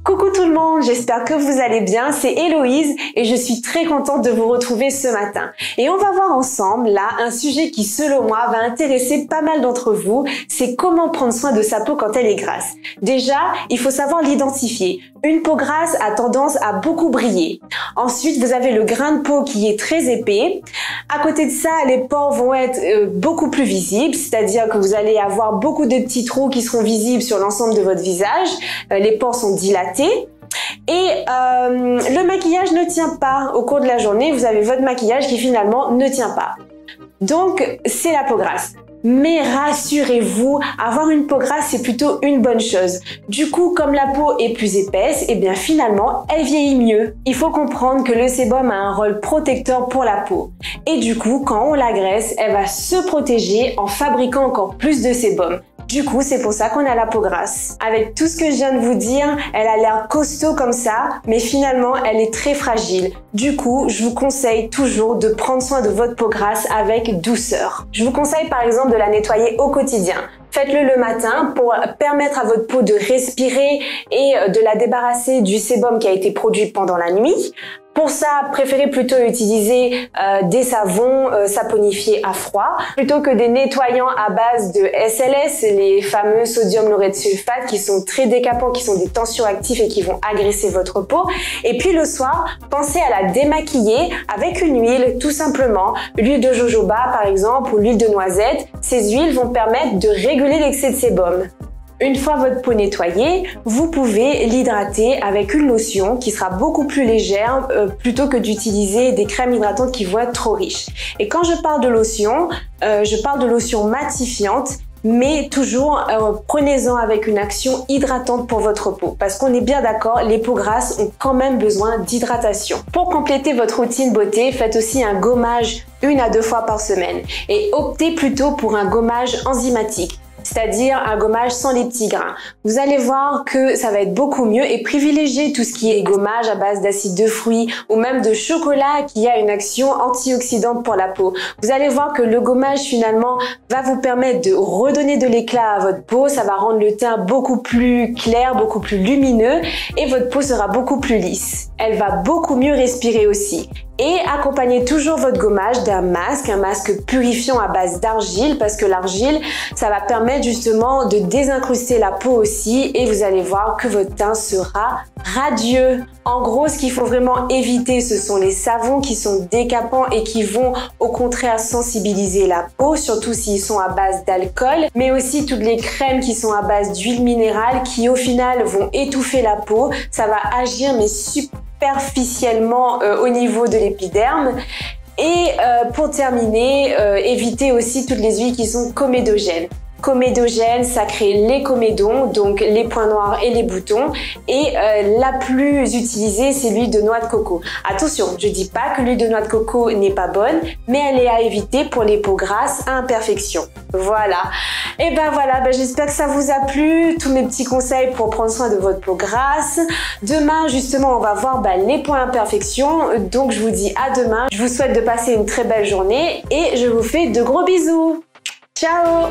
Coucou tout le monde, j'espère que vous allez bien, c'est Héloïse et je suis très contente de vous retrouver ce matin. Et on va voir ensemble là un sujet qui selon moi va intéresser pas mal d'entre vous, c'est comment prendre soin de sa peau quand elle est grasse. Déjà, il faut savoir l'identifier. Une peau grasse a tendance à beaucoup briller. Ensuite, vous avez le grain de peau qui est très épais. À côté de ça, les pores vont être beaucoup plus visibles, c'est-à-dire que vous allez avoir beaucoup de petits trous qui seront visibles sur l'ensemble de votre visage. Les pores sont dilatés. Et le maquillage ne tient pas. Au cours de la journée, vous avez votre maquillage qui finalement ne tient pas. Donc, c'est la peau grasse. Mais rassurez-vous, avoir une peau grasse, c'est plutôt une bonne chose. Du coup, comme la peau est plus épaisse, et bien finalement, elle vieillit mieux. Il faut comprendre que le sébum a un rôle protecteur pour la peau. Et du coup, quand on la graisse, elle va se protéger en fabriquant encore plus de sébum. Du coup, c'est pour ça qu'on a la peau grasse. Avec tout ce que je viens de vous dire, elle a l'air costaud comme ça, mais finalement, elle est très fragile. Du coup, je vous conseille toujours de prendre soin de votre peau grasse avec douceur. Je vous conseille par exemple de la nettoyer au quotidien. Faites-le le matin pour permettre à votre peau de respirer et de la débarrasser du sébum qui a été produit pendant la nuit. Pour ça, préférez plutôt utiliser des savons saponifiés à froid plutôt que des nettoyants à base de SLS, les fameux sodium laureth sulfate qui sont très décapants, qui sont des tensioactifs et qui vont agresser votre peau. Et puis le soir, pensez à la démaquiller avec une huile, tout simplement. L'huile de jojoba par exemple ou l'huile de noisette. Ces huiles vont permettre de réguler l'excès de sébum. Une fois votre peau nettoyée, vous pouvez l'hydrater avec une lotion qui sera beaucoup plus légère plutôt que d'utiliser des crèmes hydratantes qui vont être trop riches. Et quand je parle de lotion, je parle de lotion matifiante, mais toujours prenez-en avec une action hydratante pour votre peau. Parce qu'on est bien d'accord, les peaux grasses ont quand même besoin d'hydratation. Pour compléter votre routine beauté, faites aussi un gommage 1 à 2 fois par semaine. Et optez plutôt pour un gommage enzymatique, c'est-à-dire un gommage sans les petits grains. Vous allez voir que ça va être beaucoup mieux et privilégiez tout ce qui est gommage à base d'acide de fruits ou même de chocolat qui a une action antioxydante pour la peau. Vous allez voir que le gommage finalement va vous permettre de redonner de l'éclat à votre peau, ça va rendre le teint beaucoup plus clair, beaucoup plus lumineux et votre peau sera beaucoup plus lisse. Elle va beaucoup mieux respirer aussi. Et accompagnez toujours votre gommage d'un masque, un masque purifiant à base d'argile parce que l'argile, ça va permettre justement de désincruster la peau aussi et vous allez voir que votre teint sera radieux. En gros, ce qu'il faut vraiment éviter, ce sont les savons qui sont décapants et qui vont au contraire sensibiliser la peau, surtout s'ils sont à base d'alcool, mais aussi toutes les crèmes qui sont à base d'huile minérale qui au final vont étouffer la peau. Ça va agir mais superficiellement au niveau de l'épiderme. Et pour terminer, évitez aussi toutes les huiles qui sont comédogènes. Comédogène, ça crée les comédons, donc les points noirs et les boutons. Et la plus utilisée, c'est l'huile de noix de coco. Attention, je dis pas que l'huile de noix de coco n'est pas bonne, mais elle est à éviter pour les peaux grasses à imperfection. Voilà. Et ben voilà, j'espère que ça vous a plu, tous mes petits conseils pour prendre soin de votre peau grasse. Demain, justement, on va voir les points imperfections. Donc, je vous dis à demain. Je vous souhaite de passer une très belle journée et je vous fais de gros bisous. Ciao!